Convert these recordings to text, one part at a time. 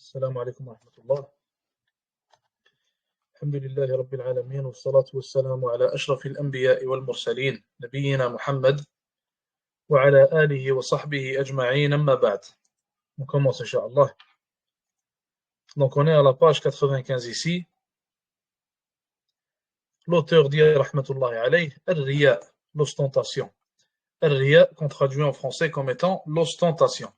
السلام عليكم ورحمة الله. الحمد لله رب العالمين والصلاة والسلام على أشرف الأنبياء والمرسلين نبينا محمد وعلى آله وصحبه أجمعين أما بعد. On commence Inch'Allah. Donc on est à la page 95 ici. L'auteur dit rahmatullahi alayh, Ar-Riya, l'ostentation. Ar-Riya qu'on traduit en français comme étant l'ostentation.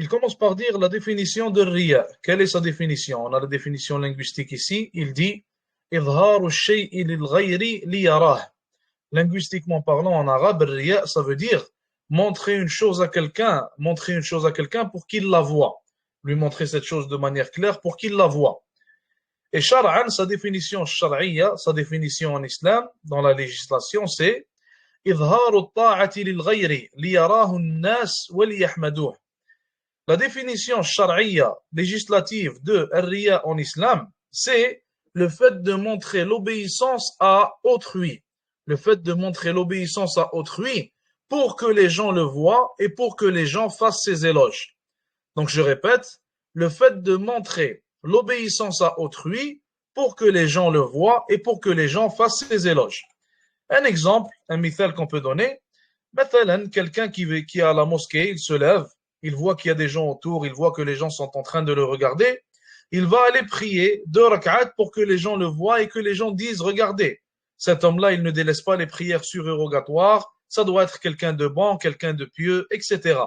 Il commence par dire la définition de Riya. Quelle est sa définition? On a la définition linguistique ici. Il dit إظهار الشيء للغير ليراه. Linguistiquement parlant en arabe, Riya, ça veut dire montrer une chose à quelqu'un pour qu'il la voie. Lui montrer cette chose de manière claire pour qu'il la voie. Et Shar'an, sa définition shar'iyya, sa définition en islam, dans la législation, c'est إظهار الطاعة للغير ليراه الناس وليحمدوه. La définition shar'iyya, législative de Riya en islam, c'est le fait de montrer l'obéissance à autrui. Le fait de montrer l'obéissance à autrui pour que les gens le voient et pour que les gens fassent ses éloges. Donc je répète, le fait de montrer l'obéissance à autrui pour que les gens le voient et pour que les gens fassent ses éloges. Un exemple, un mithal qu'on peut donner, quelqu'un qui est à la mosquée, il se lève, il voit qu'il y a des gens autour, il voit que les gens sont en train de le regarder, il va aller prier 2 rak'at pour que les gens le voient et que les gens disent, regardez, cet homme-là, il ne délaisse pas les prières surérogatoires, ça doit être quelqu'un de bon, quelqu'un de pieux, etc.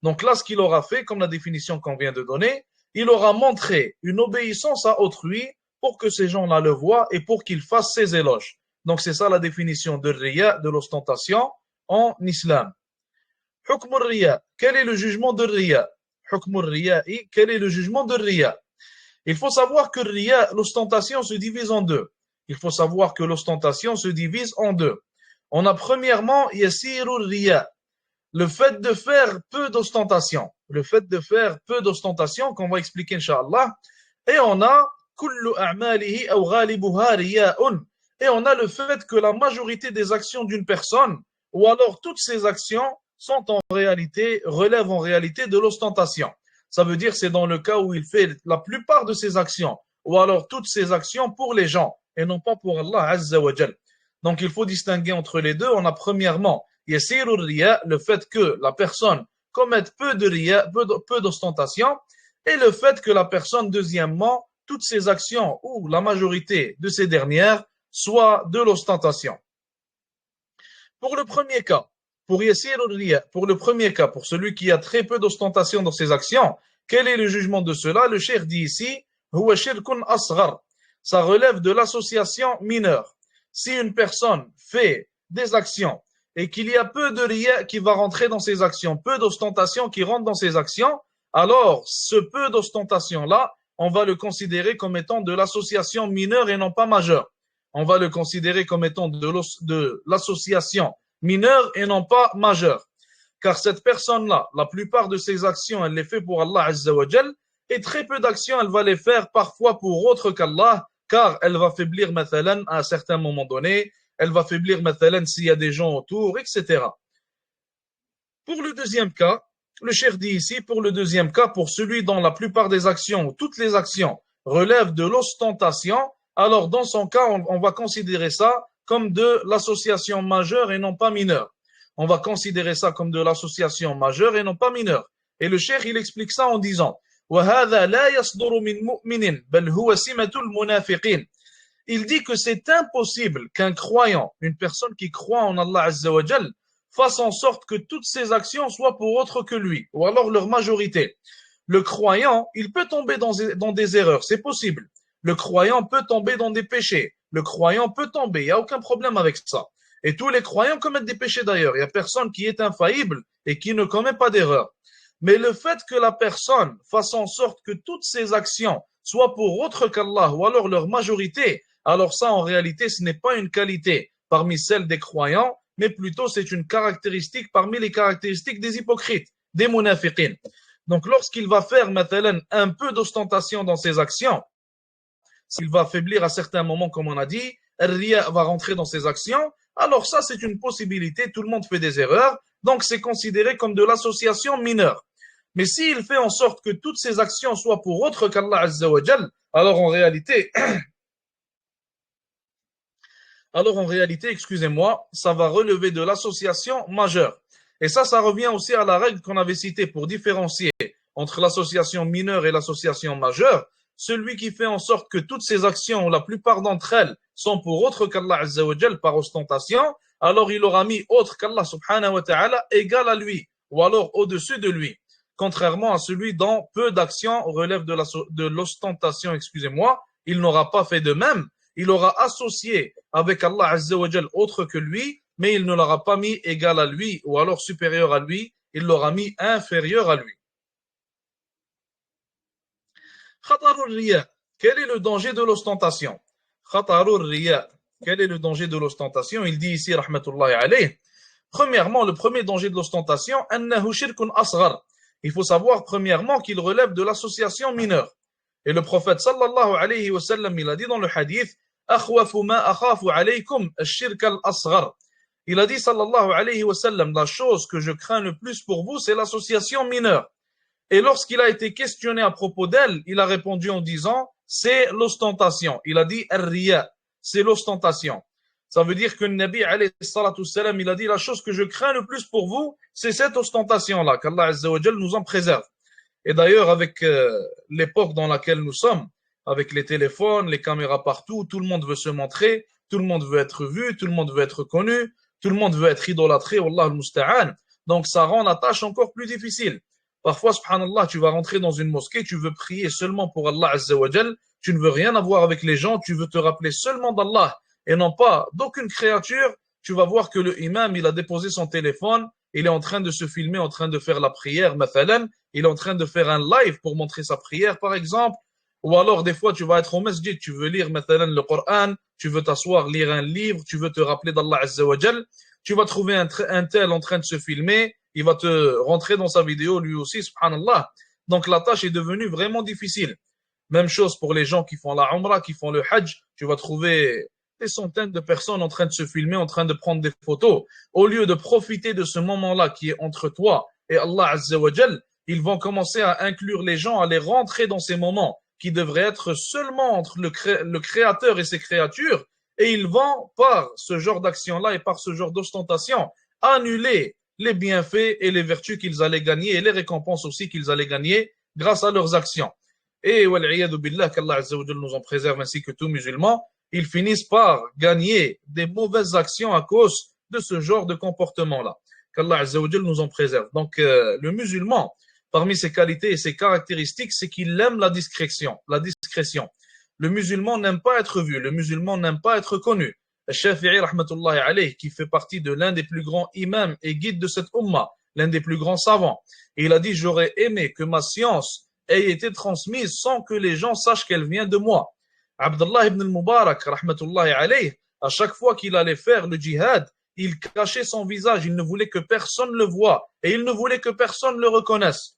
Donc là, ce qu'il aura fait, comme la définition qu'on vient de donner, il aura montré une obéissance à autrui pour que ces gens-là le voient et pour qu'ils fassent ses éloges. Donc c'est ça la définition de Riya, de l'ostentation en islam. Hukm al-Riya, quel est le jugement de Riya? Hukm al-Riya, quel est le jugement de Riya? Il faut savoir que Riya, l'ostentation se divise en deux. Il faut savoir que l'ostentation se divise en deux. On a premièrement Yasiru Riya, le fait de faire peu d'ostentation. Le fait de faire peu d'ostentation, qu'on va expliquer Inch'Allah. Et on a Kullu a'malihi aw ghalibuha riya'un. Et on a le fait que la majorité des actions d'une personne, ou alors toutes ses actions, relèvent en réalité de l'ostentation. Ça veut dire c'est dans le cas où il fait la plupart de ses actions, ou alors toutes ses actions pour les gens, et non pas pour Allah Azza wa Jal. Donc il faut distinguer entre les deux. On a premièrement Yasiru Riya, le fait que la personne commette peu de Riya, peu d'ostentation, et le fait que la personne, deuxièmement, toutes ses actions, ou la majorité de ces dernières, soient de l'ostentation. Pour le premier cas, pour le premier cas, pour celui qui a très peu d'ostentation dans ses actions, quel est le jugement de cela? Le cheikh dit ici, huwa shirkun asghar. Ça relève de l'association mineure. Si une personne fait des actions et qu'il y a peu de riya qui va rentrer dans ses actions, peu d'ostentation qui rentre dans ses actions, alors ce peu d'ostentation-là, on va le considérer comme étant de l'association mineure et non pas majeure. On va le considérer comme étant de l'association mineure et non pas majeure. Car cette personne-là, la plupart de ses actions, elle les fait pour Allah Azza wa Jal, et très peu d'actions, elle va les faire parfois pour autre qu'Allah, car elle va faiblir mathalan à un certain moment donné, elle va faiblir mathalan s'il y a des gens autour, etc. Pour le deuxième cas, le cheikh dit ici, pour le deuxième cas, pour celui dont la plupart des actions, ou toutes les actions, relèvent de l'ostentation, alors dans son cas, on va considérer ça comme de l'association majeure et non pas mineure. On va considérer ça comme de l'association majeure et non pas mineure. Et le cheikh, il explique ça en disant وَهَذَا لَا يَصْدُرُ مِنْ مُؤْمِنٍ بَلْ هُوَ سِمَةُ الْمُنَافِقِينَ. Il dit que c'est impossible qu'un croyant, une personne qui croit en Allah Azza wa Jal, fasse en sorte que toutes ses actions soient pour autre que lui, ou alors leur majorité. Le croyant, il peut tomber dans des erreurs, c'est possible. Le croyant peut tomber dans des péchés. Le croyant peut tomber, il n'y a aucun problème avec ça. Et tous les croyants commettent des péchés d'ailleurs. Il n'y a personne qui est infaillible et qui ne commet pas d'erreur. Mais le fait que la personne fasse en sorte que toutes ses actions soient pour autre qu'Allah ou alors leur majorité, alors ça en réalité ce n'est pas une qualité parmi celles des croyants, mais plutôt c'est une caractéristique parmi les caractéristiques des hypocrites, des munafiqin. Donc lorsqu'il va faire mathalan un peu d'ostentation dans ses actions, s'il va faiblir à certains moments, comme on a dit, Riya va rentrer dans ses actions, alors ça c'est une possibilité, tout le monde fait des erreurs, donc c'est considéré comme de l'association mineure. Mais s'il fait en sorte que toutes ses actions soient pour autre qu'Allah Azza wa Jal, alors en réalité, excusez-moi, ça va relever de l'association majeure. Et ça revient aussi à la règle qu'on avait citée pour différencier entre l'association mineure et l'association majeure. Celui qui fait en sorte que toutes ses actions, ou la plupart d'entre elles, sont pour autre qu'Allah Azza wa Jal par ostentation, alors il aura mis autre qu'Allah subhanahu wa ta'ala égal à lui, ou alors au-dessus de lui. Contrairement à celui dont peu d'actions relèvent de l'ostentation, excusez-moi, il n'aura pas fait de même. Il aura associé avec Allah Azza wa Jal autre que lui, mais il ne l'aura pas mis égal à lui ou alors supérieur à lui, il l'aura mis inférieur à lui. Khatarur riya. Quel est le danger de l'ostentation? Khatarur riya. Quel est le danger de l'ostentation? Il dit ici, rahmatullahi alayh. Premièrement, le premier danger de l'ostentation, annahu shirkun asghar. Il faut savoir, premièrement, qu'il relève de l'association mineure. Et le prophète sallallahu alayhi wa sallam, il a dit dans le hadith, akhwafu ma akhafu alaykum ash-shirk al-asghar. Il a dit sallallahu alayhi wa sallam, la chose que je crains le plus pour vous, c'est l'association mineure. Et lorsqu'il a été questionné à propos d'elle, il a répondu en disant, c'est l'ostentation. Il a dit, ar-riya, c'est l'ostentation. Ça veut dire que le Nabi alayhi salatu salam, il a dit, la chose que je crains le plus pour vous, c'est cette ostentation-là, qu'Allah Azza wa Jal nous en préserve. Et d'ailleurs, avec l'époque dans laquelle nous sommes, avec les téléphones, les caméras partout, tout le monde veut se montrer, tout le monde veut être vu, tout le monde veut être connu, tout le monde veut être idolâtré, wallah al-musta'an. Donc ça rend la tâche encore plus difficile. Parfois, subhanallah, tu vas rentrer dans une mosquée, tu veux prier seulement pour Allah Azza wa Jal, tu ne veux rien avoir avec les gens, tu veux te rappeler seulement d'Allah et non pas d'aucune créature. Tu vas voir que le imam, il a déposé son téléphone, il est en train de se filmer, en train de faire la prière, mathalan, il est en train de faire un live pour montrer sa prière, par exemple. Ou alors, des fois, tu vas être au masjid, tu veux lire, mathalan, le Coran, tu veux t'asseoir, lire un livre, tu veux te rappeler d'Allah Azza wa Jal, tu vas trouver un tel en train de se filmer, il va te rentrer dans sa vidéo lui aussi, subhanallah. Donc la tâche est devenue vraiment difficile. Même chose pour les gens qui font la umrah, qui font le hajj, tu vas trouver des centaines de personnes en train de se filmer, en train de prendre des photos. Au lieu de profiter de ce moment-là qui est entre toi et Allah Azza wa Jal, ils vont commencer à inclure les gens, à les rentrer dans ces moments qui devraient être seulement entre le créateur et ses créatures, et ils vont, par ce genre d'action-là et par ce genre d'ostentation, annuler les bienfaits et les vertus qu'ils allaient gagner et les récompenses aussi qu'ils allaient gagner grâce à leurs actions. Et wal'iyadu billah, qu'Allah Azza wa Jal nous en préserve ainsi que tous musulmans, ils finissent par gagner des mauvaises actions à cause de ce genre de comportement-là. Qu'Allah Azza wa Jal nous en préserve. Donc le musulman, parmi ses qualités et ses caractéristiques, c'est qu'il aime la discrétion. La discrétion. Le musulman n'aime pas être vu, le musulman n'aime pas être connu. Shafi'i rahmatullahi alayh, qui fait partie de l'un des plus grands imams et guides de cette umma, l'un des plus grands savants. Et il a dit, j'aurais aimé que ma science ait été transmise sans que les gens sachent qu'elle vient de moi. Abdullah ibn al-Mubarak rahmatullahi alayh, à chaque fois qu'il allait faire le djihad, il cachait son visage, il ne voulait que personne le voie et il ne voulait que personne le reconnaisse.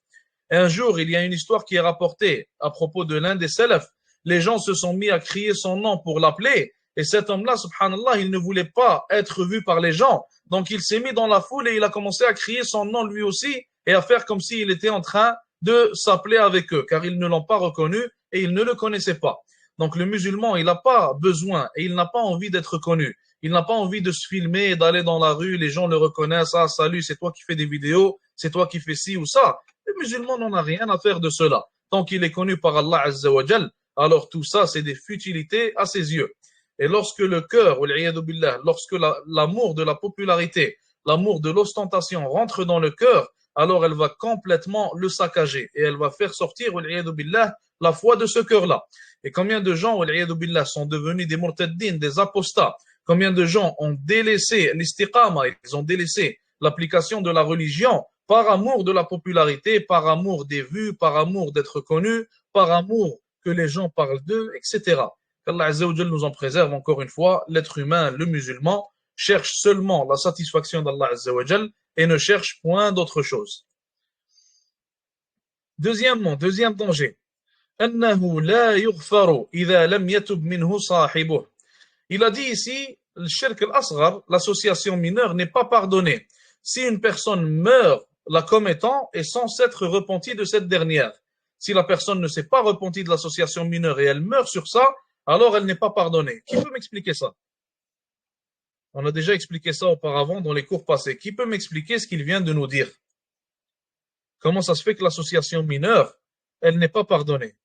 Et un jour, il y a une histoire qui est rapportée à propos de l'un des salafs. Les gens se sont mis à crier son nom pour l'appeler. Et cet homme-là, subhanallah, il ne voulait pas être vu par les gens. Donc il s'est mis dans la foule et il a commencé à crier son nom lui aussi et à faire comme s'il était en train de s'appeler avec eux, car ils ne l'ont pas reconnu et ils ne le connaissaient pas. Donc le musulman, il n'a pas besoin et il n'a pas envie d'être connu. Il n'a pas envie de se filmer et d'aller dans la rue, les gens le reconnaissent, ah salut, c'est toi qui fais des vidéos, c'est toi qui fais ci ou ça. Le musulman n'en a rien à faire de cela. Tant qu'il est connu par Allah Azza wa Jal, alors tout ça, c'est des futilités à ses yeux. Et lorsque le cœur, lorsque l'amour de la popularité, l'amour de l'ostentation rentre dans le cœur, alors elle va complètement le saccager et elle va faire sortir la foi de ce cœur-là. Et combien de gens sont devenus des murtaddin, des apostats? Combien de gens ont délaissé l'istiqama, ils ont délaissé l'application de la religion par amour de la popularité, par amour des vues, par amour d'être connus, par amour que les gens parlent d'eux, etc. Qu'Allah Azza wa Jal nous en préserve encore une fois. L'être humain, le musulman, cherche seulement la satisfaction d'Allah Azza wa Jal et ne cherche point d'autre chose. Deuxièmement, deuxième danger. أنه لا يغفر إذا لم يتب منه صاحبه. Il a dit ici, le shirk al-asghar, l'association mineure, n'est pas pardonnée. Si une personne meurt la commettant et sans s'être repenti de cette dernière. Si la personne ne s'est pas repentie de l'association mineure et elle meurt sur ça, alors elle n'est pas pardonnée. Qui peut m'expliquer ça? On a déjà expliqué ça auparavant dans les cours passés. Qui peut m'expliquer ce qu'il vient de nous dire? Comment ça se fait que l'association mineure, elle n'est pas pardonnée?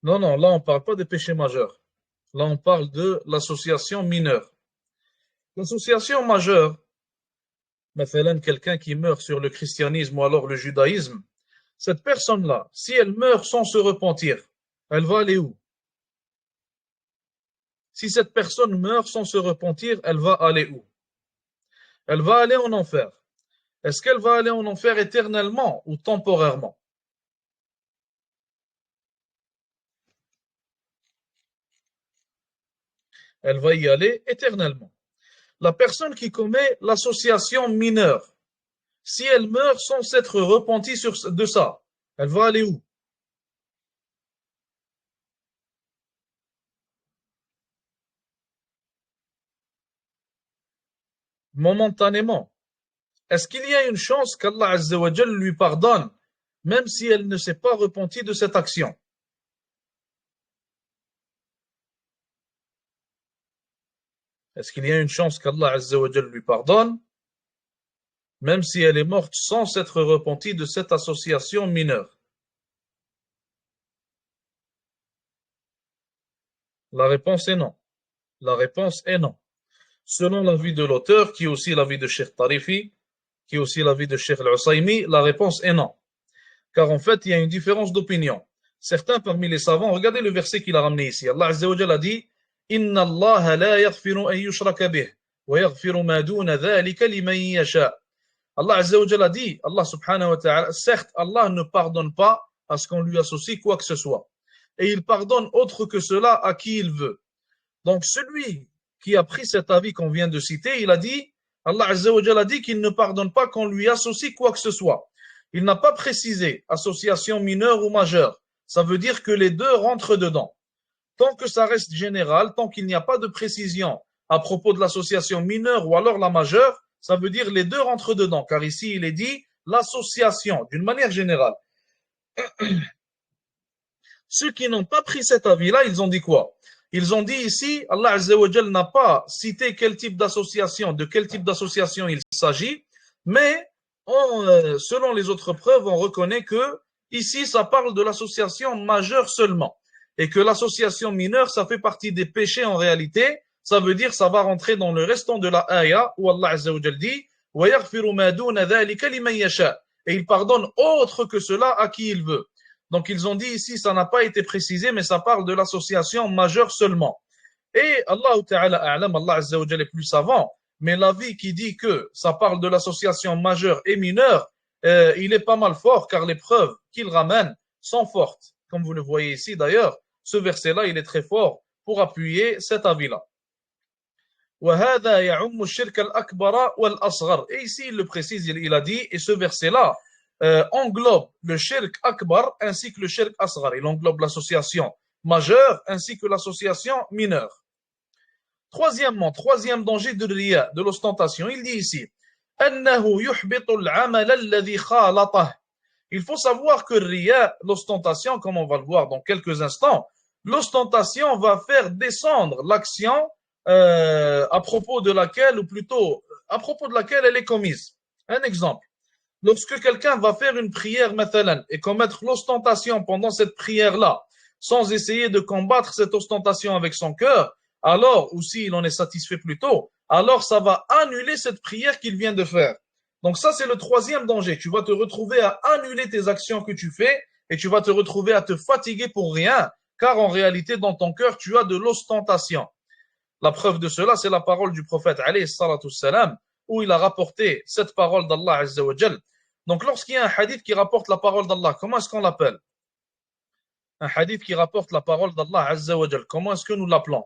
Non, non, là on ne parle pas des péchés majeurs. Là on parle de l'association mineure. L'association majeure, مثلا quelqu'un qui meurt sur le christianisme ou alors le judaïsme, cette personne-là, si elle meurt sans se repentir, elle va aller où? Si cette personne meurt sans se repentir, elle va aller où? Elle va aller en enfer. Est-ce qu'elle va aller en enfer éternellement ou temporairement? Elle va y aller éternellement. La personne qui commet l'association mineure, si elle meurt sans s'être repentie de ça, elle va aller où? Momentanément. Est-ce qu'il y a une chance qu'Allah Azza wa Jal lui pardonne, même si elle ne s'est pas repentie de cette action? Est-ce qu'il y a une chance qu'Allah Azza wa Jal lui pardonne, même si elle est morte sans s'être repentie de cette association mineure? La réponse est non. La réponse est non. Selon l'avis de l'auteur, qui est aussi l'avis de Cheikh Tarifi, qui est aussi l'avis de Cheikh Al-Usaymi, la réponse est non. Car en fait, il y a une différence d'opinion. Certains parmi les savants, regardez le verset qu'il a ramené ici. Allah Azza wa Jalla a dit Inna Allah la yaghfiru an yushraka bih wa yaghfiru ma duna dhalika liman yasha. Allah Azza wa Jalla dit, Allah subhanahu wa ta'ala, certes, Allah ne pardonne pas à ce qu'on lui associe quoi que ce soit. Et il pardonne autre que cela à qui il veut. Donc celui qui a pris cet avis qu'on vient de citer, il a dit, Allah Azza wa Jalla dit qu'il ne pardonne pas qu'on lui associe quoi que ce soit. Il n'a pas précisé association mineure ou majeure. Ça veut dire que les deux rentrent dedans. Tant que ça reste général, tant qu'il n'y a pas de précision à propos de l'association mineure ou alors la majeure, ça veut dire les deux rentrent dedans. Car ici, il est dit l'association, d'une manière générale. Ceux qui n'ont pas pris cet avis-là, ils ont dit quoi? Ils ont dit ici, Allah Azza wa Jal n'a pas cité quel type d'association, de quel type d'association il s'agit, mais selon les autres preuves, on reconnaît que ici, ça parle de l'association majeure seulement. Et que l'association mineure, ça fait partie des péchés en réalité. Ça veut dire, ça va rentrer dans le restant de la ayah où Allah Azza wa Jal dit وَيَغْفِرُ مَا دُونَ ذَلِكَ لِمَنْ يَشَاءُ. Et il pardonne autre que cela à qui il veut. Donc ils ont dit ici, ça n'a pas été précisé, mais ça parle de l'association majeure seulement. Et Allah Ta'ala a'lam, Allah Azza wa Jalla est plus savant, mais l'avis qui dit que ça parle de l'association majeure et mineure, il est pas mal fort, car les preuves qu'il ramène sont fortes. Comme vous le voyez ici d'ailleurs, ce verset-là, il est très fort pour appuyer cet avis-là. وَهَذَا يَعُمُّ الشِّرْكَ الْأَكْبَرَ وَالْأَصْغَرَ. Et ici, il le précise, il a dit, et ce verset-là englobe le shirk akbar ainsi que le shirk asghar. Il englobe l'association majeure ainsi que l'association mineure. Troisièmement, troisième danger de riya, de l'ostentation, il dit ici أنه يحبط العمل الذي خالطه. Il faut savoir que riya, l'ostentation, comme on va le voir dans quelques instants, l'ostentation va faire descendre l'action à propos de laquelle, ou plutôt à propos de laquelle elle est commise. Un exemple. Lorsque quelqu'un va faire une prière, mathalan, et commettre l'ostentation pendant cette prière-là, sans essayer de combattre cette ostentation avec son cœur, alors, ou s'il en est satisfait plutôt, alors ça va annuler cette prière qu'il vient de faire. Donc ça, c'est le troisième danger. Tu vas te retrouver à annuler tes actions que tu fais et tu vas te retrouver à te fatiguer pour rien, car en réalité, dans ton cœur, tu as de l'ostentation. La preuve de cela, c'est la parole du prophète alayhi salatu salam, où il a rapporté cette parole d'Allah azza wa jal. Donc lorsqu'il y a un hadith qui rapporte la parole d'Allah, comment est-ce qu'on l'appelle? Un hadith qui rapporte la parole d'Allah azza wa jal, comment est-ce que nous l'appelons?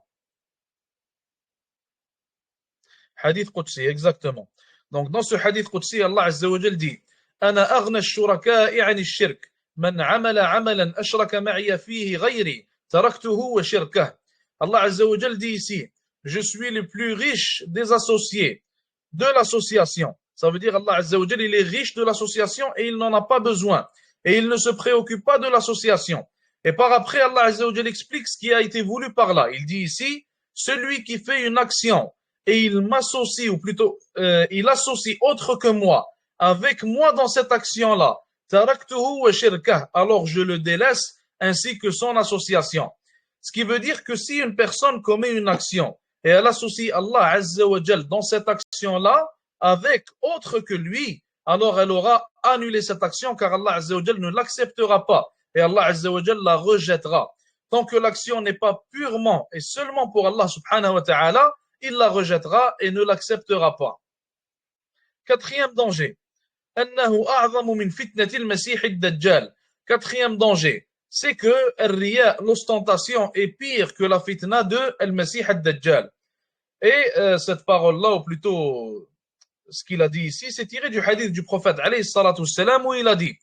Hadith Qudsi, exactement. Donc dans ce hadith Qudsi, Allah azza wa jal dit: أنا أغنى الشركاء عن الشرك من عمل عملا أشرك معي فيه غيري تركته وشركه. Allah azza wa jal dit ici: je suis le plus riche des associés de l'association. Ça veut dire Allah azza wa jal, il est riche de l'association et il n'en a pas besoin. Et il ne se préoccupe pas de l'association. Et par après, Allah azza wa jal explique ce qui a été voulu par là. Il dit ici: celui qui fait une action et il m'associe, ou plutôt il associe autre que moi avec moi dans cette action-là, taraktuhu wa shirkah, alors je le délaisse ainsi que son association. Ce qui veut dire que si une personne commet une action et elle associe Allah azza wa jal dans cette action-là avec autre que lui, alors elle aura annulé cette action car Allah azza wa jal ne l'acceptera pas et Allah azza wa jal la rejettera. Tant que l'action n'est pas purement et seulement pour Allah subhanahu wa ta'ala, il la rejettera et ne l'acceptera pas. Quatrième danger. أنه أعظم من فتنة المسيح الدجال. Quatrième danger, c'est que الرياء, l'ostentation, est pire que la fitna de al-Masih al-Dajjal. Et cette parole-là, ou plutôt ce qu'il a dit ici, c'est tiré du hadith du prophète alayhi salatu wassalam, où il a dit: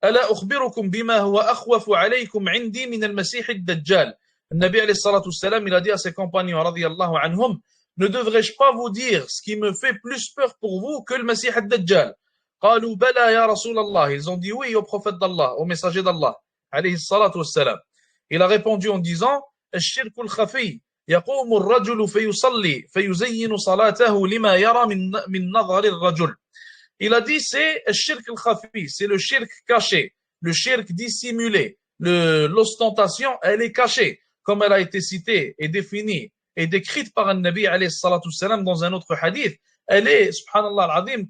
ألا أخبركم بما هو أخوف عليكم عندي من المسيح الدجال. Le Nabi alayhi salatu wassalam, il a dit à ses compagnons radiyallahu anhum: ne devrais-je pas vous dire ce qui me fait plus peur pour vous que le Masih al-Dajjal? قالوا بلى يا رسول الله. Ils ont dit oui au prophète d'Allah, au messager d'Allah alayhi salatu wassalam. Il a répondu en disant: الشرك الخفي يقوم الرجل فيصلي فيزين صلاته لما يرى من نظر الرجل. Il a dit c'est الشرك الخفي, c'est le shirk caché, le shirk dissimulé, l'ostentation elle est cachée comme elle a été citée et définie et décrite par un Nabi alayhi salatu wassalam dans un autre hadith. Elle est, subhanallah al-azim,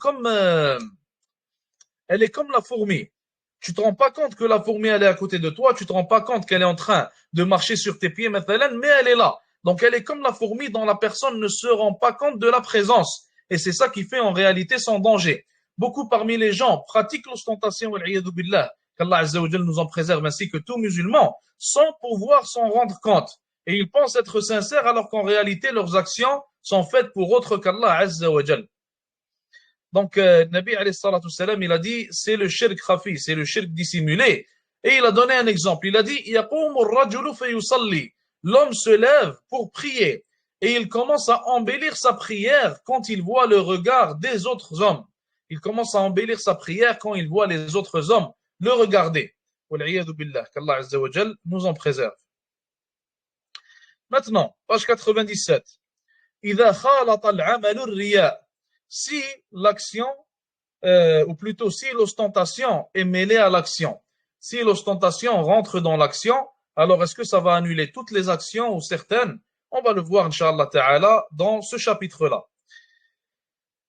elle est comme la fourmi. Tu te rends pas compte que la fourmi elle est à côté de toi, tu te rends pas compte qu'elle est en train de marcher sur tes pieds, mais elle est là. Donc elle est comme la fourmi dont la personne ne se rend pas compte de la présence. Et c'est ça qui fait en réalité son danger. Beaucoup parmi les gens pratiquent l'ostentation, qu'Allah Azza wa Jal nous en préserve, ainsi que tout musulman, sans pouvoir s'en rendre compte. Et ils pensent être sincères alors qu'en réalité leurs actions sont faites pour autre qu'Allah Azza wa Jal. Donc, Nabi alayhi salatu salam, il a dit, c'est le shirk khafi, c'est le shirk dissimulé. Et il a donné un exemple. Il a dit, l'homme se lève pour prier. Et il commence à embellir sa prière quand il voit le regard des autres hommes. Il commence à embellir sa prière quand il voit les autres hommes le regarder. Qu'Allah Azza wa Jal nous en préserve. Maintenant, page 97. إذا خالط العمل الرياء. Si l'action, ou plutôt si l'ostentation est mêlée à l'action, si l'ostentation rentre dans l'action, alors est-ce que ça va annuler toutes les actions ou certaines? On va le voir, Inch'Allah Ta'ala, dans ce chapitre-là.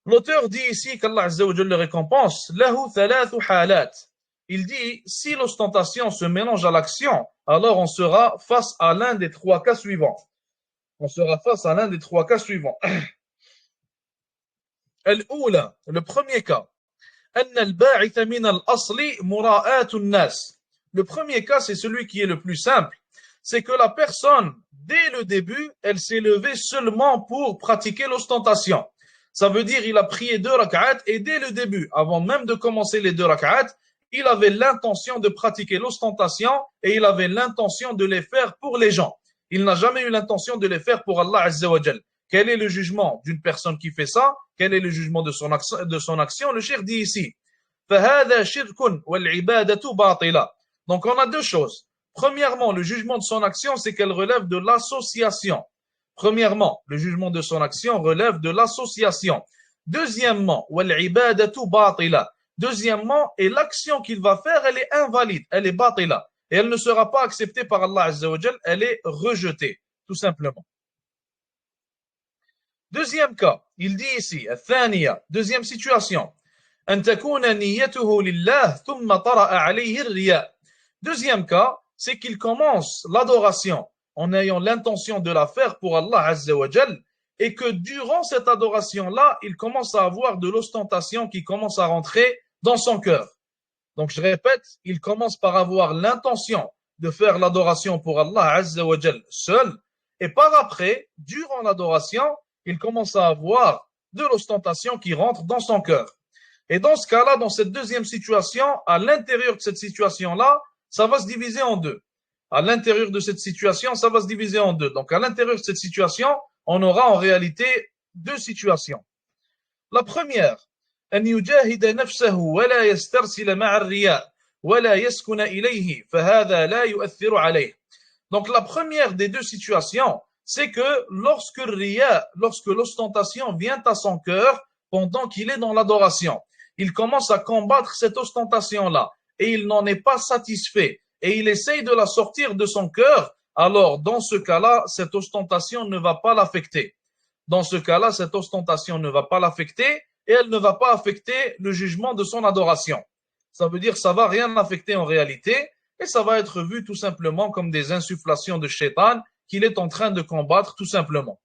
L'auteur dit ici qu'Allah Azza wa Jalla le récompense, lahu thalathu halat. Il dit, si l'ostentation se mélange à l'action, alors on sera face à l'un des trois cas suivants. On sera face à l'un des trois cas suivants. الأولى, le premier cas. أن الباعث من الأصل مراءة الناس. Le premier cas, c'est celui qui est le plus simple. C'est que la personne, dès le début, elle s'est levée seulement pour pratiquer l'ostentation. Ça veut dire il a prié 2 rak'at et dès le début, avant même de commencer les 2 rak'at, il avait l'intention de pratiquer l'ostentation et il avait l'intention de les faire pour les gens. Il n'a jamais eu l'intention de les faire pour Allah Azza wa Jal. Quel est le jugement d'une personne qui fait ça? Quel est le jugement de son action? Le cheikh dit ici, فَهَذَا شِرْكٌ وَالْعِبَادَةُ بَاطِلَةٌ. Donc on a deux choses. Premièrement, le jugement de son action, c'est qu'elle relève de l'association. Premièrement, le jugement de son action relève de l'association. Deuxièmement, وَالْعِبَادَةُ بَاطِلَةٌ. Deuxièmement, et l'action qu'il va faire, elle est invalide, elle est batila. Et elle ne sera pas acceptée par Allah Azza wa Jal, elle est rejetée, tout simplement. Deuxième cas, il dit ici, الثانية, deuxième situation, أن تكون نيته لله ثم طرأ عليه الرياء. Deuxième cas, c'est qu'il commence l'adoration en ayant l'intention de la faire pour Allah Azza wa Jal, et que durant cette adoration-là, il commence à avoir de l'ostentation qui commence à rentrer dans son cœur. Donc je répète, il commence par avoir l'intention de faire l'adoration pour Allah Azza wa Jal seul, et par après, durant l'adoration, il commence à avoir de l'ostentation qui rentre dans son cœur. Et dans ce cas-là, dans cette deuxième situation, à l'intérieur de cette situation-là, ça va se diviser en deux. À l'intérieur de cette situation, ça va se diviser en deux. Donc à l'intérieur de cette situation, on aura en réalité deux situations. La première, أن يجاهد نفسه ولا يسترسل مع الرياء ولا يسكن إليه فهذا لا يؤثر عليه. Donc la première des deux situations, c'est que lorsque l'ostentation vient à son cœur pendant qu'il est dans l'adoration, il commence à combattre cette ostentation-là et il n'en est pas satisfait et il essaye de la sortir de son cœur, alors dans ce cas-là, cette ostentation ne va pas l'affecter. Dans ce cas-là, cette ostentation ne va pas l'affecter et elle ne va pas affecter le jugement de son adoration. Ça veut dire que ça va rien affecter en réalité et ça va être vu tout simplement comme des insufflations de shaitan qu'il est en train de combattre tout simplement.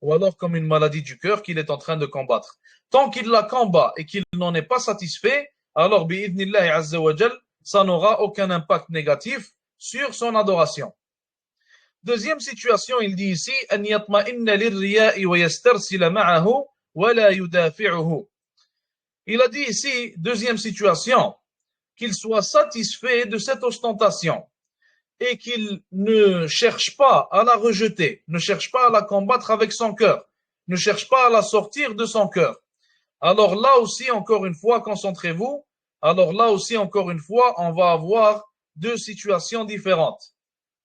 Ou alors comme une maladie du cœur qu'il est en train de combattre. Tant qu'il la combat et qu'il n'en est pas satisfait, alors bi'idnillahi azza wa jal, ça n'aura aucun impact négatif sur son adoration. Deuxième situation, il dit ici أن يطمئن للرياء ويسترسل معه ولا يدافعه. Il a dit ici, deuxième situation, qu'il soit satisfait de cette ostentation et qu'il ne cherche pas à la rejeter, ne cherche pas à la combattre avec son cœur, ne cherche pas à la sortir de son cœur. Alors là aussi, encore une fois, concentrez-vous, alors là aussi, encore une fois, on va avoir deux situations différentes.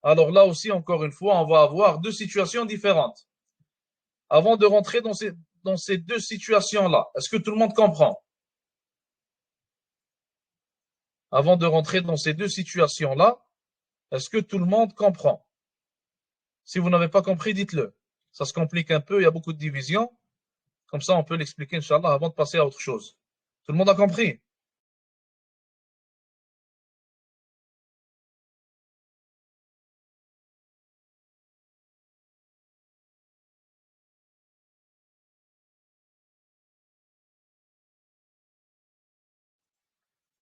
Alors là aussi, encore une fois, on va avoir deux situations différentes. Avant de rentrer dans ces deux situations-là, est-ce que tout le monde comprend? Avant de rentrer dans ces deux situations-là, est-ce que tout le monde comprend? Si vous n'avez pas compris, dites-le. Ça se complique un peu, il y a beaucoup de divisions. Comme ça, on peut l'expliquer, Inch'Allah, avant de passer à autre chose. Tout le monde a compris?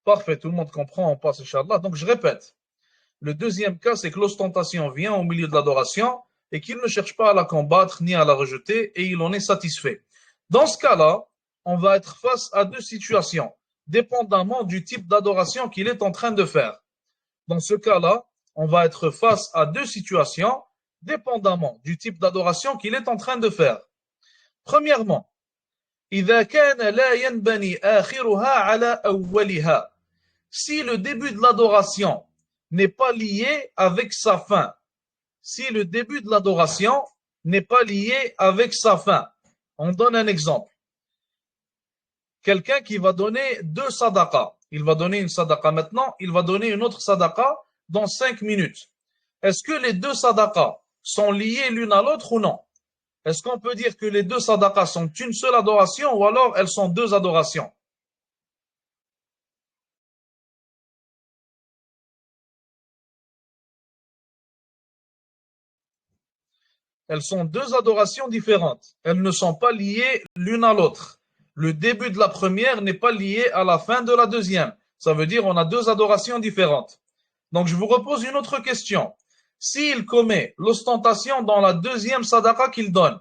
Parfait, tout le monde comprend, on passe, Inch'Allah. Donc, je répète. Le deuxième cas, c'est que l'ostentation vient au milieu de l'adoration et qu'il ne cherche pas à la combattre ni à la rejeter et il en est satisfait. Dans ce cas-là, on va être face à deux situations, dépendamment du type d'adoration qu'il est en train de faire. Dans ce cas-là, on va être face à deux situations, dépendamment du type d'adoration qu'il est en train de faire. Premièrement, إذا كان لا ينبني آخرها على أولها. Si le début de l'adoration n'est pas lié avec sa fin. Si le début de l'adoration n'est pas lié avec sa fin. On donne un exemple. Quelqu'un qui va donner deux sadaqas. Il va donner une sadaqa maintenant, il va donner une autre sadaqa dans 5 minutes. Est-ce que les deux sadaqas sont liées l'une à l'autre ou non? Est-ce qu'on peut dire que les deux sadaqas sont une seule adoration ou alors elles sont deux adorations? Elles sont deux adorations différentes. Elles ne sont pas liées l'une à l'autre. Le début de la première n'est pas lié à la fin de la deuxième. Ça veut dire qu'on a deux adorations différentes. Donc je vous repose une autre question. S'il commet l'ostentation dans la deuxième sadaqa qu'il donne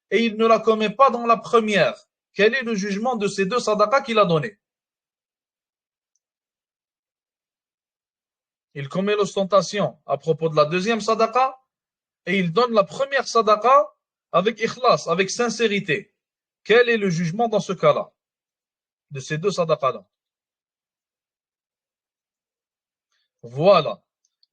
et il ne la commet pas dans la première, quel est le jugement de ces deux sadaqas qu'il a donné? Il commet l'ostentation à propos de la deuxième sadaqa et il donne la première sadaqa avec ikhlas, avec sincérité. Quel est le jugement dans ce cas-là, de ces deux sadaqas-là? Voilà.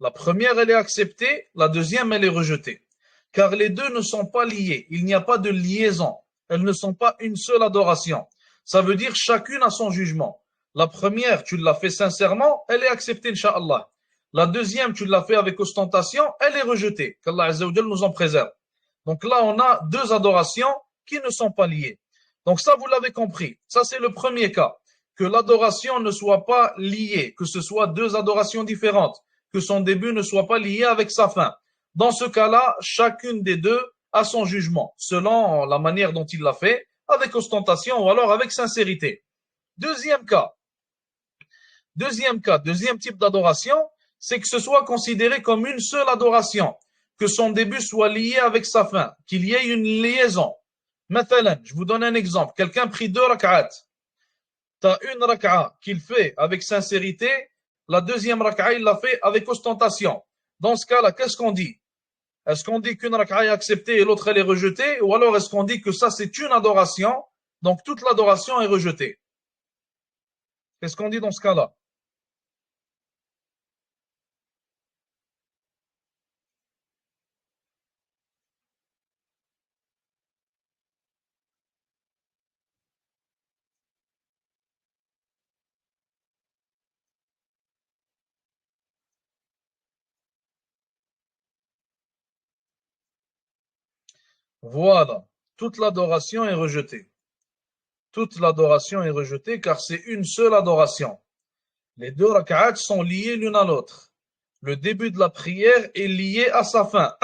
La première, elle est acceptée, la deuxième, elle est rejetée. Car les deux ne sont pas liés. Il n'y a pas de liaison. Elles ne sont pas une seule adoration. Ça veut dire chacune a son jugement. La première, tu l'as fait sincèrement, elle est acceptée, Inch'Allah. La deuxième, tu l'as fait avec ostentation, elle est rejetée. Qu'Allah Azza wa Jal nous en préserve. Donc là, on a deux adorations qui ne sont pas liées. Donc ça, vous l'avez compris. Ça, c'est le premier cas. Que l'adoration ne soit pas liée, que ce soit deux adorations différentes, que son début ne soit pas lié avec sa fin. Dans ce cas-là, chacune des deux a son jugement, selon la manière dont il l'a fait, avec ostentation ou alors avec sincérité. Deuxième cas, deuxième type d'adoration, c'est que ce soit considéré comme une seule adoration, que son début soit lié avec sa fin, qu'il y ait une liaison. Mathalan, je vous donne un exemple. Quelqu'un prie 2 rak'at. Tu as une rak'a qu'il fait avec sincérité, la deuxième rak'a, il l'a fait avec ostentation. Dans ce cas-là, qu'est-ce qu'on dit? Est-ce qu'on dit qu'une rak'a est acceptée et l'autre elle est rejetée? Ou alors est-ce qu'on dit que ça c'est une adoration, donc toute l'adoration est rejetée? Qu'est-ce qu'on dit dans ce cas-là? Voilà, toute l'adoration est rejetée. Toute l'adoration est rejetée car c'est une seule adoration. Les 2 rak'at sont liés l'une à l'autre. Le début de la prière est lié à sa fin.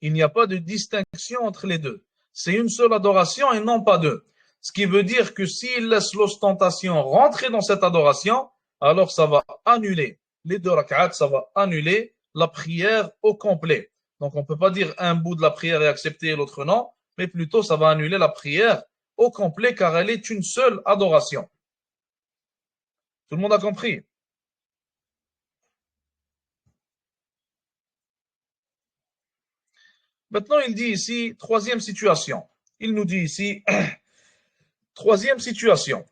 Il n'y a pas de distinction entre les deux. C'est une seule adoration et non pas deux. Ce qui veut dire que s'il laisse l'ostentation rentrer dans cette adoration, alors ça va annuler les 2 rak'at, ça va annuler la prière au complet. Donc on ne peut pas dire un bout de la prière est accepté et l'autre non, mais plutôt ça va annuler la prière au complet car elle est une seule adoration. Tout le monde a compris? Maintenant, il dit ici, troisième situation. Il nous dit ici, troisième situation.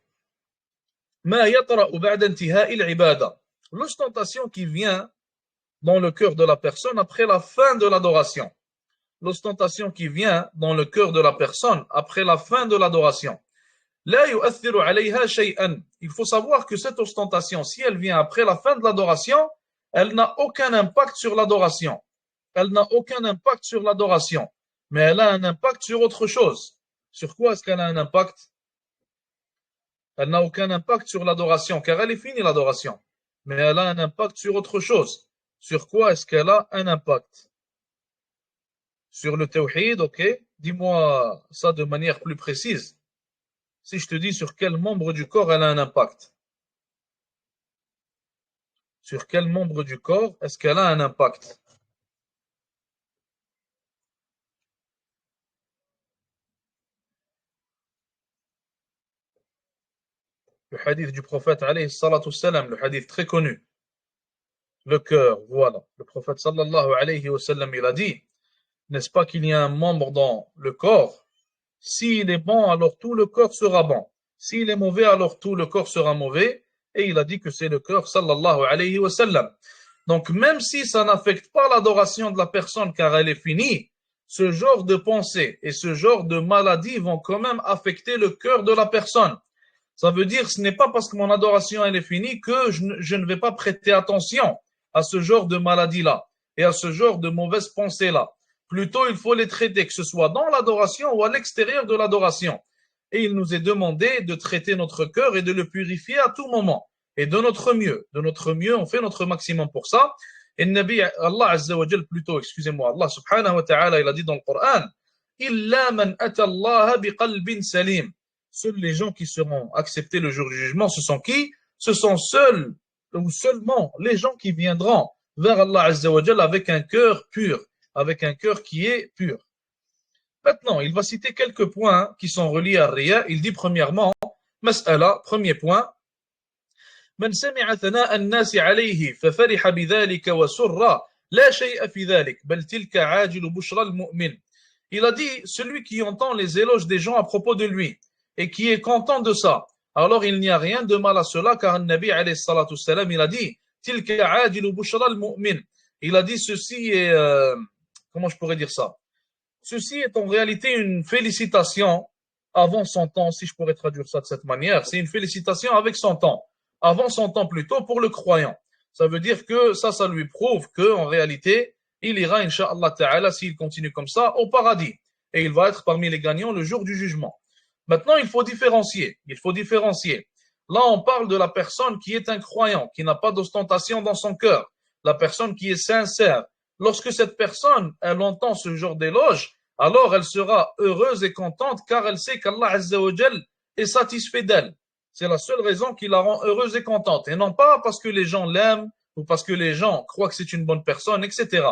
L'ostentation qui vient dans le cœur de la personne après la fin de l'adoration. L'ostentation qui vient dans le cœur de la personne après la fin de l'adoration. Il faut savoir que cette ostentation, si elle vient après la fin de l'adoration, elle n'a aucun impact sur l'adoration. Elle n'a aucun impact sur l'adoration, mais elle a un impact sur autre chose. Sur quoi est-ce qu'elle a un impact? Elle n'a aucun impact sur l'adoration, car elle est finie l'adoration. Mais elle a un impact sur autre chose. Sur quoi est-ce qu'elle a un impact? Sur le tawhid, ok? Dis-moi ça de manière plus précise. Si je te dis sur quel membre du corps elle a un impact. Sur quel membre du corps est-ce qu'elle a un impact? Le hadith du prophète, alayhi salatu salam, le hadith très connu. Le cœur, voilà. Le prophète sallallahu alayhi wa sallam, il a dit, n'est-ce pas qu'il y a un membre dans le corps? S'il est bon, alors tout le corps sera bon. S'il est mauvais, alors tout le corps sera mauvais. Et il a dit que c'est le cœur, sallallahu alayhi wa sallam. Donc, même si ça n'affecte pas l'adoration de la personne car elle est finie, ce genre de pensée et ce genre de maladie vont quand même affecter le cœur de la personne. Ça veut dire, ce n'est pas parce que mon adoration elle est finie que je ne vais pas prêter attention à ce genre de maladie-là et à ce genre de mauvaises pensées-là. Plutôt, il faut les traiter, que ce soit dans l'adoration ou à l'extérieur de l'adoration. Et il nous est demandé de traiter notre cœur et de le purifier à tout moment. Et de notre mieux. De notre mieux, on fait notre maximum pour ça. Et Nabi, Allah Azza wa Jal, plutôt, excusez-moi, Allah subhanahu wa ta'ala, il a dit dans le Coran, Illa man ata Allah biqalbin salim. Seuls les gens qui seront acceptés le jour du jugement, ce sont qui? Ce sont seuls ou seulement les gens qui viendront vers Allah Azza wa Jal avec un cœur pur, avec un cœur qui est pur. Maintenant, il va citer quelques points qui sont reliés à Riya. Il dit premièrement, Mas'ala, premier point, من سمع ثناء الناس عليه ففرح بذلك وسر لا شيء في ذلك بل تلك عاجل بشرى المؤمن. Il a dit, celui qui entend les éloges des gens à propos de lui et qui est content de ça, alors il n'y a rien de mal à cela car le Nabi alayhi salatu salam, il a dit, تلك عاجل بشرى المؤمن. Il a dit, ceci est, comment je pourrais dire ça? Ceci est en réalité une félicitation avant son temps, si je pourrais traduire ça de cette manière. C'est une félicitation avec son temps, avant son temps plutôt pour le croyant. Ça veut dire que ça lui prouve qu'en réalité, il ira, incha'Allah ta'ala, s'il continue comme ça, au paradis. Et il va être parmi les gagnants le jour du jugement. Maintenant, il faut différencier. Il faut différencier. Là, on parle de la personne qui est un croyant, qui n'a pas d'ostentation dans son cœur. La personne qui est sincère. lorsque cette personne, elle entend ce genre d'éloge, alors elle sera heureuse et contente car elle sait qu'Allah Azza wa Jal est satisfait d'elle. C'est la seule raison qui la rend heureuse et contente. Et non pas parce que les gens l'aiment ou parce que les gens croient que c'est une bonne personne, etc.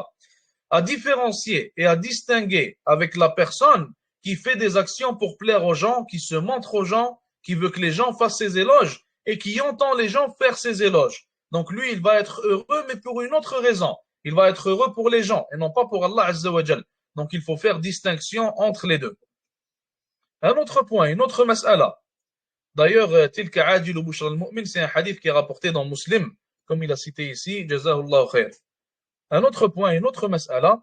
À différencier et à distinguer avec la personne qui fait des actions pour plaire aux gens, qui se montre aux gens, qui veut que les gens fassent ses éloges et qui entend les gens faire ses éloges. Donc lui, il va être heureux, mais pour une autre raison. Il va être heureux pour les gens et non pas pour Allah Azza wa Jal. Donc il faut faire distinction entre les deux. Un autre point, une autre mas'ala. D'ailleurs, tilka ajilu bushra al-mu'min, c'est un hadith qui est rapporté dans Muslim, comme il a cité ici, jazahullahu khair. Un autre point, une autre mas'ala,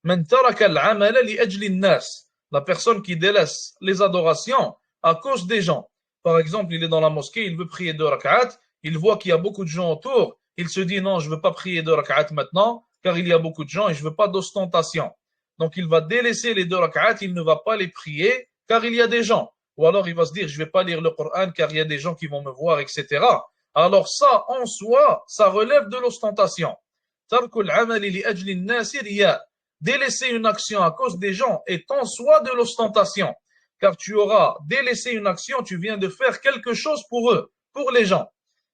man taraka al-amala li ajli an-nas, la personne qui délaisse les adorations à cause des gens. Par exemple, il est dans la mosquée, il veut prier 2 rak'at, il voit qu'il y a beaucoup de gens autour, il se dit non, je ne veux pas prier 2 rak'at maintenant, car il y a beaucoup de gens et je ne veux pas d'ostentation. Donc il va délaisser les 2 rak'at, il ne va pas les prier, car il y a des gens. Ou alors il va se dire, je ne vais pas lire le Coran, car il y a des gens qui vont me voir, etc. Alors ça, en soi, ça relève de l'ostentation. Délaisser une action à cause des gens est en soi de l'ostentation. Car tu auras délaissé une action, tu viens de faire quelque chose pour eux, pour les gens.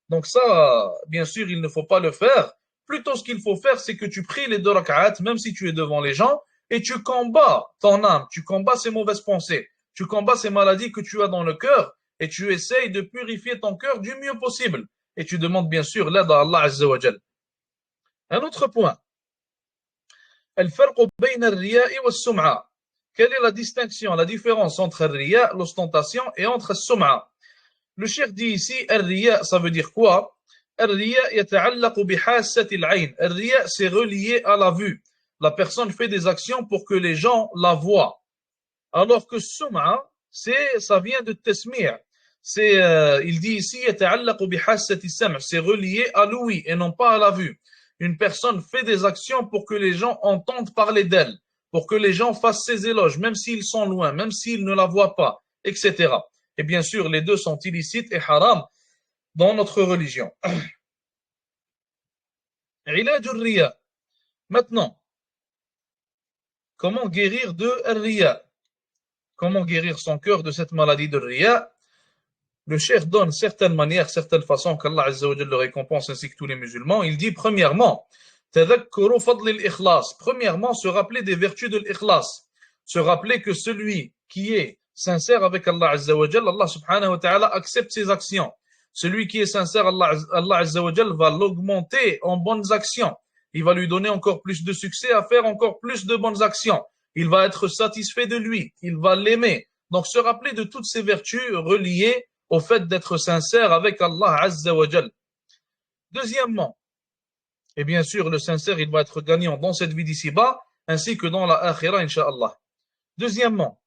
Donc ça, bien sûr, il ne faut pas le faire. Plutôt, ce qu'il faut faire, c'est que tu pries les 2 rak'at, même si tu es devant les gens, et tu combats ton âme, tu combats ces mauvaises pensées, tu combats ces maladies que tu as dans le cœur, et tu essayes de purifier ton cœur du mieux possible. Et tu demandes bien sûr l'aide à Allah Azza wa Jal. Un autre point. الفرق بين الرياء والسمعة. Quelle est la distinction, la différence entre le riya, l'ostentation, et entre السمعة? Le cheikh dit ici, الرياء, ça veut dire quoi? الرياء يتعلق بحاسة العين. الرياء, c'est relié à la vue. La personne fait des actions pour que les gens la voient. Alors que السمعة, ça vient de tasmi'. Il dit ici, يتعلق بحاسة السمع. C'est relié à l'ouïe et non pas à la vue. Une personne fait des actions pour que les gens entendent parler d'elle, pour que les gens fassent ses éloges, même s'ils sont loin, même s'ils ne la voient pas, etc. Et bien sûr, les deux sont illicites et haram dans notre religion. Maintenant, comment guérir de riya? Comment guérir son cœur de cette maladie de riya? Le cheikh donne certaines manières, certaines façons qu'Allah Azza wa Jalla le récompense ainsi que tous les musulmans. Il dit premièrement, premièrement, se rappeler des vertus de l'ikhlas. Se rappeler que celui qui est sincère avec Allah Azza wa Jalla, Allah subhanahu wa ta'ala accepte ses actions. Celui qui est sincère, Allah Azza wa Jalla va l'augmenter en bonnes actions. Il va lui donner encore plus de succès à faire encore plus de bonnes actions. Il va être satisfait de lui. Il va l'aimer. Donc se rappeler de toutes ces vertus reliées au fait d'être sincère avec Allah Azza wa Jal. Deuxièmement, et bien sûr, le sincère, il va être gagnant dans cette vie d'ici-bas, ainsi que dans la akhira, incha'Allah. Deuxièmement,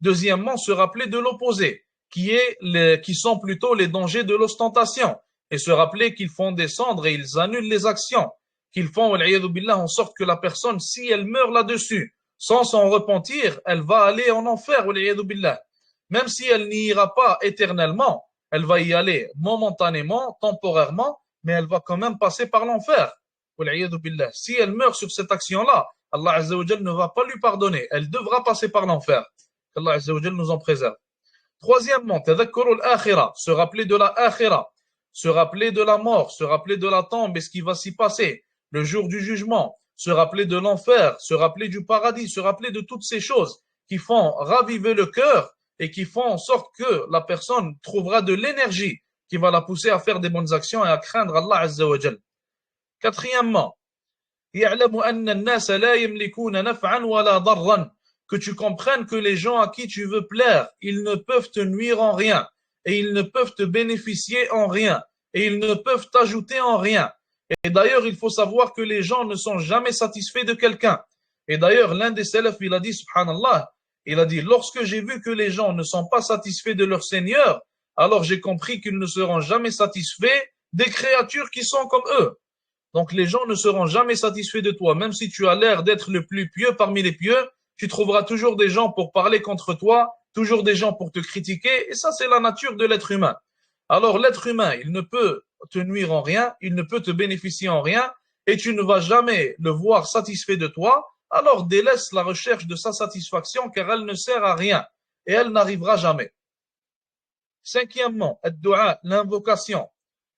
deuxièmement, se rappeler de l'opposé, qui sont plutôt les dangers de l'ostentation, et se rappeler qu'ils font descendre et ils annulent les actions, qu'ils font, en sorte que la personne, si elle meurt là-dessus, sans s'en repentir, elle va aller en enfer, même si elle n'y ira pas éternellement, elle va y aller momentanément, temporairement, mais elle va quand même passer par l'enfer. Si elle meurt sur cette action-là, Allah Azza wa Jal ne va pas lui pardonner, elle devra passer par l'enfer. Qu'Allah Azza wa Jal nous en préserve. Troisièmement, se rappeler de la akhira, se rappeler de la mort, se rappeler de la tombe et ce qui va s'y passer, le jour du jugement, se rappeler de l'enfer, se rappeler du paradis, se rappeler de toutes ces choses qui font raviver le cœur et qui font en sorte que la personne trouvera de l'énergie qui va la pousser à faire des bonnes actions et à craindre Allah Azza wa Jal. Quatrièmement, que tu comprennes que les gens à qui tu veux plaire, ils ne peuvent te nuire en rien et ils ne peuvent te bénéficier en rien et ils ne peuvent t'ajouter en rien. Et d'ailleurs, il faut savoir que les gens ne sont jamais satisfaits de quelqu'un. Et d'ailleurs, l'un des salafs, il a dit, subhanallah, il a dit, lorsque j'ai vu que les gens ne sont pas satisfaits de leur Seigneur, alors j'ai compris qu'ils ne seront jamais satisfaits des créatures qui sont comme eux. Donc les gens ne seront jamais satisfaits de toi. Même si tu as l'air d'être le plus pieux parmi les pieux, tu trouveras toujours des gens pour parler contre toi, toujours des gens pour te critiquer. Et ça, c'est la nature de l'être humain. Alors l'être humain, il ne peut te nuire en rien, il ne peut te bénéficier en rien, et tu ne vas jamais le voir satisfait de toi, alors délaisse la recherche de sa satisfaction car elle ne sert à rien et elle n'arrivera jamais. Cinquièmement, l'invocation.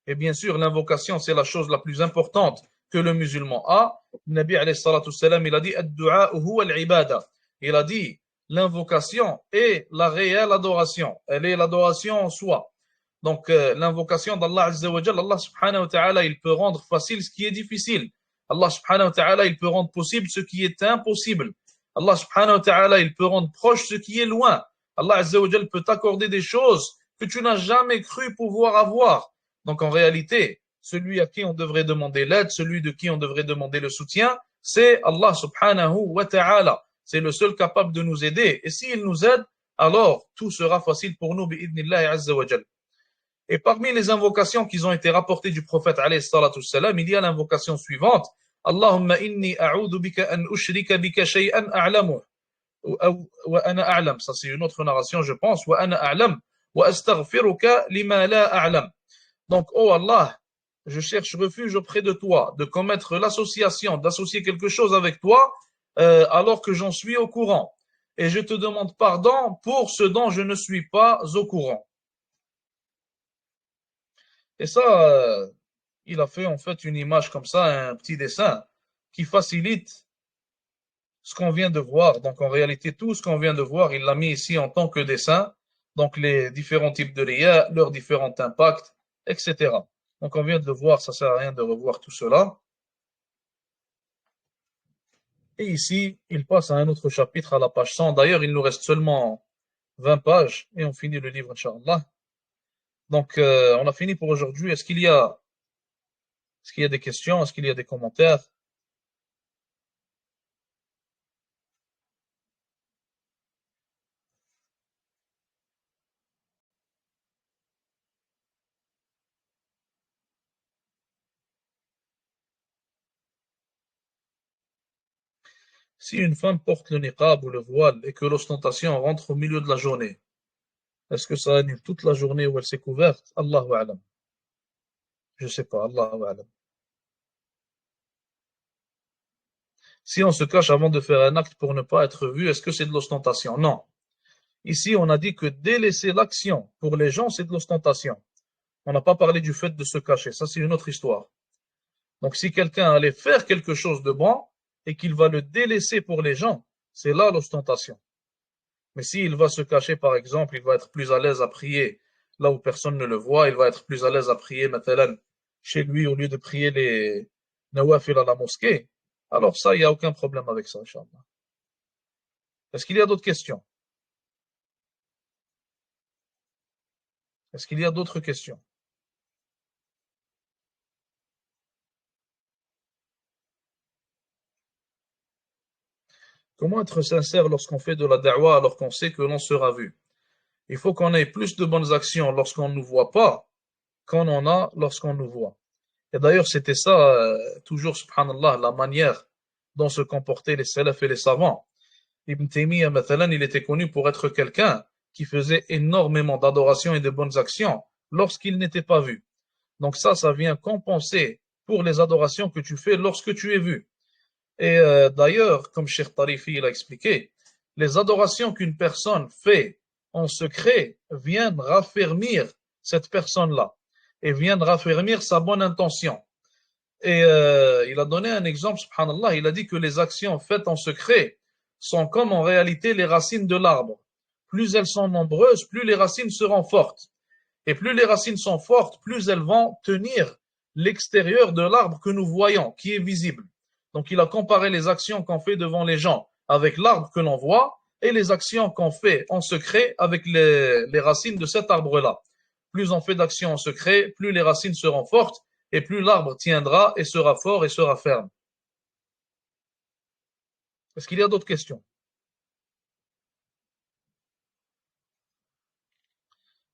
Et bien sûr, l'invocation, c'est la chose la plus importante que le musulman a. Le Nabi alayhi salatu salam, il a dit il a dit l'invocation est la réelle adoration. Elle est l'adoration en soi. Donc, l'invocation d'Allah Azza wa Jalla, Allah subhanahu wa ta'ala, il peut rendre facile ce qui est difficile. Allah subhanahu wa ta'ala, il peut rendre possible ce qui est impossible. Allah subhanahu wa ta'ala, il peut rendre proche ce qui est loin. Allah Azza wa Jalla peut t'accorder des choses que tu n'as jamais cru pouvoir avoir. Donc, en réalité, celui à qui on devrait demander l'aide, celui de qui on devrait demander le soutien, c'est Allah subhanahu wa ta'ala. C'est le seul capable de nous aider. Et s'il nous aide, alors tout sera facile pour nous, bi'idnillahi azza wa jalla. Et parmi les invocations qui ont été rapportées du prophète alayhi salatu salam, il y a l'invocation suivante. Allahumma inni a'udhu bika an ushrika bika shay'an a'lamu. Wa ana a'lam. Ça c'est une autre narration, je pense. Wa ana a'lam. Wa astaghfiruka lima la a'lam. Donc, oh Allah, je cherche refuge auprès de toi de commettre l'association, d'associer quelque chose avec toi alors que j'en suis au courant. Et je te demande pardon pour ce dont je ne suis pas au courant. Et ça, il a fait en fait une image comme ça, un petit dessin qui facilite ce qu'on vient de voir. Donc en réalité, tout ce qu'on vient de voir, il l'a mis ici en tant que dessin. Donc les différents types de riya, leurs différents impacts, etc. Donc on vient de le voir, ça ne sert à rien de revoir tout cela. Et ici, il passe à un autre chapitre à la page 100. D'ailleurs, il nous reste seulement 20 pages et on finit le livre, Inch'Allah. Donc, on a fini pour aujourd'hui. Est-ce qu'il y a des questions? Est-ce qu'il y a des commentaires? Si une femme porte le niqab ou le voile et que l'ostentation rentre au milieu de la journée, est-ce que ça annule toute la journée où elle s'est couverte? Allahu a'lam. Je ne sais pas, Allahu a'lam. Si on se cache avant de faire un acte pour ne pas être vu, est-ce que c'est de l'ostentation? Non. Ici, on a dit que délaisser l'action pour les gens, c'est de l'ostentation. On n'a pas parlé du fait de se cacher. Ça, c'est une autre histoire. Donc, si quelqu'un allait faire quelque chose de bon et qu'il va le délaisser pour les gens, c'est là l'ostentation. Mais s'il va se cacher, par exemple, il va être plus à l'aise à prier là où personne ne le voit, il va être plus à l'aise à prier maintenant chez lui au lieu de prier les nawafil à la mosquée. Alors ça, il n'y a aucun problème avec ça, Inch'Allah. Est-ce qu'il y a d'autres questions? Est-ce qu'il y a d'autres questions? Comment être sincère lorsqu'on fait de la da'wah alors qu'on sait que l'on sera vu? Il faut qu'on ait plus de bonnes actions lorsqu'on ne nous voit pas qu'on en a lorsqu'on nous voit. Et d'ailleurs, c'était ça, toujours, subhanallah, la manière dont se comportaient les salafs et les savants. Ibn Taymiyyah, mathalan, il était connu pour être quelqu'un qui faisait énormément d'adoration et de bonnes actions lorsqu'il n'était pas vu. Donc ça vient compenser pour les adorations que tu fais lorsque tu es vu. Et d'ailleurs, comme Cheikh Tarifi l'a expliqué, les adorations qu'une personne fait en secret viennent raffermir cette personne-là et viennent raffermir sa bonne intention. Et il a donné un exemple, subhanallah, il a dit que les actions faites en secret sont comme en réalité les racines de l'arbre. Plus elles sont nombreuses, plus les racines seront fortes. Et plus les racines sont fortes, plus elles vont tenir l'extérieur de l'arbre que nous voyons, qui est visible. Donc il a comparé les actions qu'on fait devant les gens avec l'arbre que l'on voit et les actions qu'on fait en secret avec les racines de cet arbre-là. Plus on fait d'actions en secret, plus les racines seront fortes et plus l'arbre tiendra et sera fort et sera ferme. Est-ce qu'il y a d'autres questions?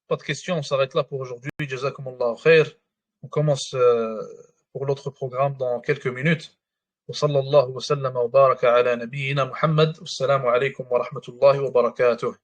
Pas de questions, on s'arrête là pour aujourd'hui. Jazakumullahu khair. On commence pour l'autre programme dans quelques minutes. وصلى الله وسلم وبارك على نبينا محمد والسلام عليكم ورحمة الله وبركاته